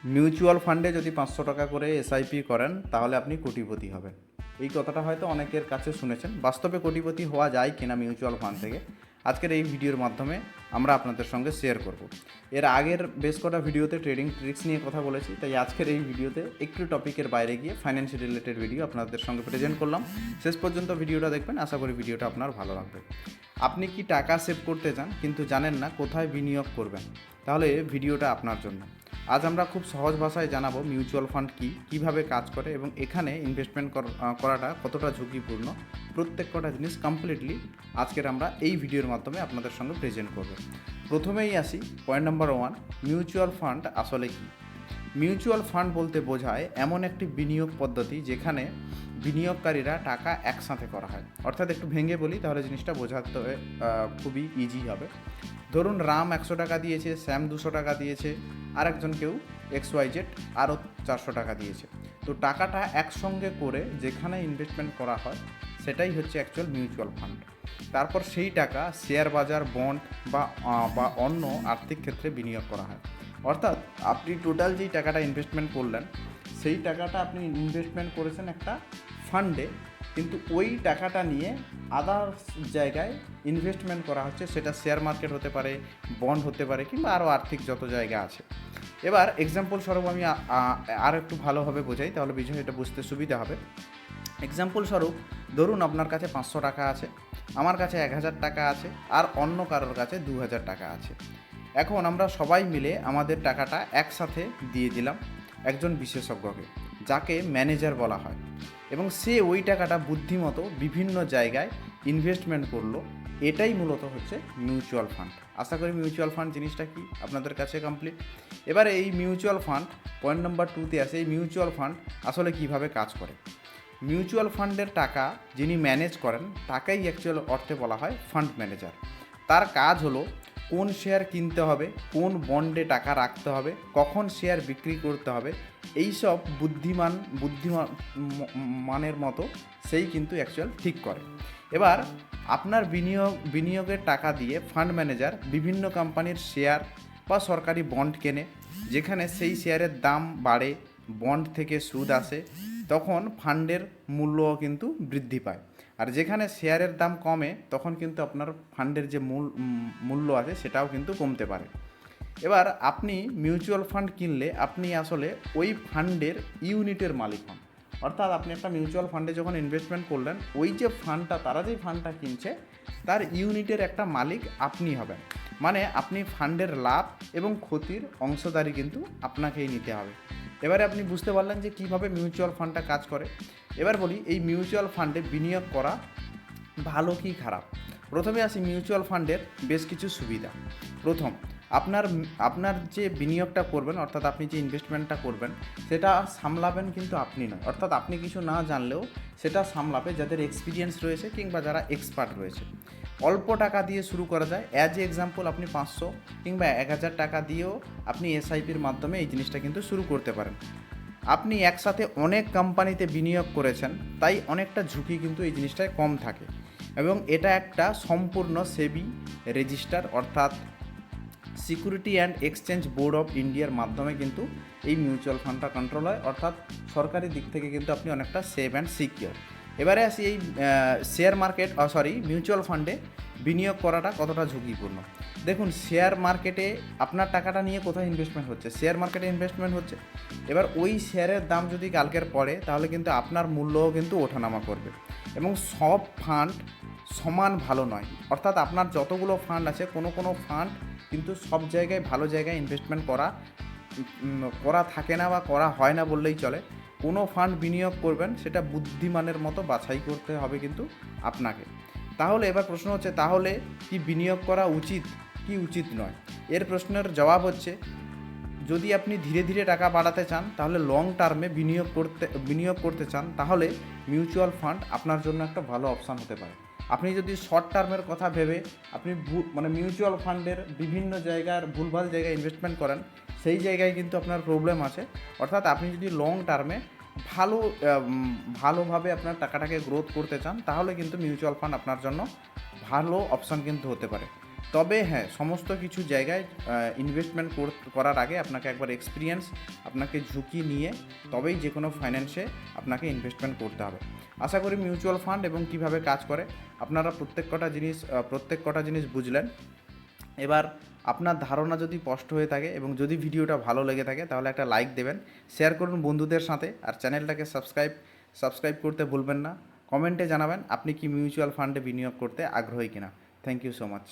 Mutual ফান্ডে যদি 500 টাকা করে এসআইপি করেন তাহলে আপনি কোটিপতি হবেন। এই কথাটা হয়তো অনেকের কাছে শুনেছেন। বাস্তবে কোটিপতি হওয়া যায় কিনা মিউচুয়াল ফান্ড থেকে আজকের এই ভিডিওর মাধ্যমে আমরা আপনাদের সঙ্গে শেয়ার করব। এর আগের বেশ কটা ভিডিওতে ট্রেডিং ট্রিক্স নিয়ে কথা বলেছি, তাই আজকের এই ভিডিওতে একটু টপিকের বাইরে গিয়ে ফাইন্যান্সিয়াল রিলেটেড ভিডিও আপনাদের সঙ্গে প্রেজেন্ট করলাম। শেষ পর্যন্ত ভিডিওটা দেখবেন, আশা করি ভিডিওটা আপনার ভালো লাগবে। আপনি কি টাকা সেভ করতে চান কিন্তু জানেন না কোথায় বিনিয়োগ করবেন, তাহলে ভিডিওটা আপনার জন্য। আজ আমরা খুব সহজ ভাষায় জানাবো মিউচুয়াল ফান্ড কী, কীভাবে কাজ করে এবং এখানে ইনভেস্টমেন্ট করাটা কতটা ঝুঁকিপূর্ণ। প্রত্যেক কটা জিনিস কমপ্লিটলি আজকের আমরা এই ভিডিওর মাধ্যমে আপনাদের সঙ্গে প্রেজেন্ট করব। প্রথমেই আসি পয়েন্ট নাম্বার 1, মিউচুয়াল ফান্ড আসলে কী। মিউচুয়াল ফান্ড বলতে বোঝায় এমন একটি বিনিয়োগ পদ্ধতি যেখানে বিনিয়োগকারীরা টাকা একসাথে করা হয়। অর্থাৎ একটু ভেঙে বলি তাহলে জিনিসটা বোঝাতে খুবই ইজি হবে। ধরুন রাম 100 টাকা দিয়েছে, শ্যাম 200 টাকা দিয়েছে, আরেকজন কেউ XYZ আরও 400 টাকা দিয়েছে। তো টাকাটা একসঙ্গে করে যেখানে ইনভেস্টমেন্ট করা হয় সেটাই হচ্ছে অ্যাকচুয়াল মিউচুয়াল ফান্ড। তারপর সেই টাকা শেয়ার বাজার, বন্ড বা অন্য আর্থিক ক্ষেত্রে বিনিয়োগ করা হয়। অর্থাৎ আপনি টোটাল যেই টাকাটা ইনভেস্টমেন্ট করলেন সেই টাকাটা আপনি ইনভেস্টমেন্ট করেছেন একটা ফান্ডে, কিন্তু ওই টাকাটা নিয়ে আদার্স জায়গায় ইনভেস্টমেন্ট করা হচ্ছে, সেটা শেয়ার মার্কেট হতে পারে, বন্ড হতে পারে, কিংবা আরও আর্থিক যত জায়গা আছে। এবার এক্সাম্পল স্বরূপ আমি আর একটু ভালোভাবে বোঝাই, তাহলে বিষয়টা বুঝতে সুবিধা হবে। এক্সাম্পল স্বরূপ ধরুন আপনার কাছে 500 টাকা আছে, আমার কাছে 1000 টাকা আছে, আর অন্য কারোর কাছে 2000 টাকা আছে। এখন আমরা সবাই মিলে আমাদের টাকাটা একসাথে দিয়ে দিলাম একজন বিশেষজ্ঞকে, যাকে ম্যানেজার বলা হয়, এবং সে ওই টাকাটা বুদ্ধিমতো বিভিন্ন জায়গায় ইনভেস্টমেন্ট করলো। এটাই মূলত হচ্ছে মিউচুয়াল ফান্ড। আশা করি মিউচুয়াল ফান্ড জিনিসটা কি আপনাদের কাছে কমপ্লিট। এবারে এই মিউচুয়াল ফান্ড পয়েন্ট নাম্বার 2তে আসে, এই মিউচুয়াল ফান্ড আসলে কিভাবে কাজ করে। মিউচুয়াল ফান্ডের টাকা যিনি ম্যানেজ করেন তাকেই অ্যাকচুয়াল অর্থে বলা হয় ফান্ড ম্যানেজার। তার কাজ হলো কোন শেয়ার কিনতে হবে, কোন বন্ডে টাকা রাখতে হবে, কখন শেয়ার বিক্রি করতে হবে, এইসব বুদ্ধিমানের মতো সেই কিন্তু অ্যাকচুয়াল ঠিক করে। এবার আপনার বিনিয়োগের টাকা দিয়ে ফান্ড ম্যানেজার বিভিন্ন কোম্পানির শেয়ার বা সরকারি বন্ড কেনে। যেখানে সেই শেয়ারের দাম বাড়ে, বন্ড থেকে সুদ আসে, তখন ফান্ডের মূল্যও কিন্তু বৃদ্ধি পায়। আর যেখানে শেয়ারের দাম কমে তখন কিন্তু আপনার ফান্ডের যে মূল্য আছে সেটাও কিন্তু কমতে পারে। এবার আপনি মিউচুয়াল ফান্ড কিনলে আপনি আসলে ওই ফান্ডের ইউনিটের মালিক হন। অর্থাৎ আপনি একটা মিউচুয়াল ফান্ডে যখন ইনভেস্টমেন্ট করলেন, ওই যে ফান্ডটা, তারা যে ফান্ডটা কিনছে তার ইউনিটের একটা মালিক আপনি হবেন। মানে আপনি ফান্ডের লাভ এবং ক্ষতির অংশদারি কিন্তু আপনাকেই নিতে হবে। এবারে আপনি বুঝতে পারলেন যে কীভাবে মিউচুয়াল ফান্ডটা কাজ করে। এবার বলি এই মিউচুয়াল ফান্ডে বিনিয়োগ করা ভালো কি খারাপ। প্রথমে আসি মিউচুয়াল ফান্ডের বেশ কিছু সুবিধা। প্রথম, আপনার যে বিনিয়োগটা করবেন, অর্থাৎ আপনি যে ইনভেস্টমেন্টটা করবেন সেটা সামলাবেন কিন্তু আপনি নয়। অর্থাৎ আপনি কিছু না জানলেও সেটা সামলাবে যাদের এক্সপিরিয়েন্স রয়েছে কিংবা যারা এক্সপার্ট রয়েছে। অল্প টাকা দিয়ে শুরু করা যায়। অ্যাজ এক্সাম্পল আপনি 500 কিংবা 1000 টাকা দিয়েও আপনি এসআইপির মাধ্যমে এই জিনিসটা কিন্তু শুরু করতে পারেন। আপনি একসাথে অনেক কোম্পানিতে বিনিয়োগ করেছেন, তাই অনেকটা ঝুঁকি কিন্তু এই জিনিসটায় কম থাকে, এবং এটা একটা সম্পূর্ণ সেবি রেজিস্টার অর্থাৎ security and exchange board of ইন্ডিয়ার মাধ্যমে কিন্তু এই মিউচুয়াল ফান্ডটা কন্ট্রোল হয়। অর্থাৎ সরকারি দিক থেকে কিন্তু আপনি অনেকটা সেভ অ্যান্ড সিকিওর। এবারে আসি এই মিউচুয়াল ফান্ডে বিনিয়োগ করাটা কতটা ঝুঁকিপূর্ণ। দেখুন, শেয়ার মার্কেটে আপনার টাকাটা নিয়ে কোথায় ইনভেস্টমেন্ট হচ্ছে, শেয়ার মার্কেটে ইনভেস্টমেন্ট হচ্ছে। এবার ওই শেয়ারের দাম যদি কালকের পড়ে তাহলে কিন্তু আপনার মূল্যও কিন্তু ওঠানামা করবে, এবং সব ফান্ড সমান ভালো নয়। অর্থাৎ আপনার যতগুলো ফান্ড আছে কোনো ফান্ড কিন্তু সব জায়গায় ভালো জায়গায় ইনভেস্টমেন্ট করা থাকে না বা করা হয় না বললেই চলে। কোনো ফান্ড বিনিয়োগ করবেন সেটা বুদ্ধিমানের মতো বাছাই করতে হবে কিন্তু আপনাকে। তাহলে এবার প্রশ্ন হচ্ছে, তাহলে কি বিনিয়োগ করা উচিত কি উচিত নয়? এর প্রশ্নের জবাব হচ্ছে, যদি আপনি ধীরে ধীরে টাকা বাড়াতে চান, তাহলে লং টার্মে বিনিয়োগ করতে চান, তাহলে মিউচুয়াল ফান্ড আপনার জন্য একটা ভালো অপশান হতে পারে। আপনি যদি শর্ট টার্মের কথা ভেবে আপনি মিউচুয়াল ফান্ডের বিভিন্ন জায়গার ভুলভাল জায়গায় ইনভেস্টমেন্ট করেন, সেই জায়গায় কিন্তু আপনার প্রবলেম আছে। অর্থাৎ আপনি যদি লং টার্মে ভালোভাবে আপনার টাকাটাকে গ্রোথ করতে চান, তাহলে কিন্তু মিউচুয়াল ফান্ড আপনার জন্য ভালো অপশান কিন্তু হতে পারে। তবে হ্যাঁ, সমস্ত কিছু জায়গায় ইনভেস্টমেন্ট করার আগে আপনাকে একবার এক্সপিরিয়েন্স, আপনাকে ঝুঁকি নিয়ে তবেই যে কোনো ফাইন্যান্সে আপনাকে ইনভেস্টমেন্ট করতে হবে। আশা করি মিউচুয়াল ফান্ড এবং কিভাবে কাজ করে আপনারা প্রত্যেক কটা জিনিস বুঝলেন। এবার আপনার ধারণা যদি স্পষ্ট হয়ে থাকে এবং যদি ভিডিওটা ভালো লেগে থাকে তাহলে একটা লাইক দেবেন, শেয়ার করুন বন্ধুদের সাথে, আর চ্যানেলটাকে সাবস্ক্রাইব করতে ভুলবেন না। কমেন্টে জানাবেন আপনি কি মিউচুয়াল ফান্ডে বিনিয়োগ করতে আগ্রহী কিনা। Thank you so much.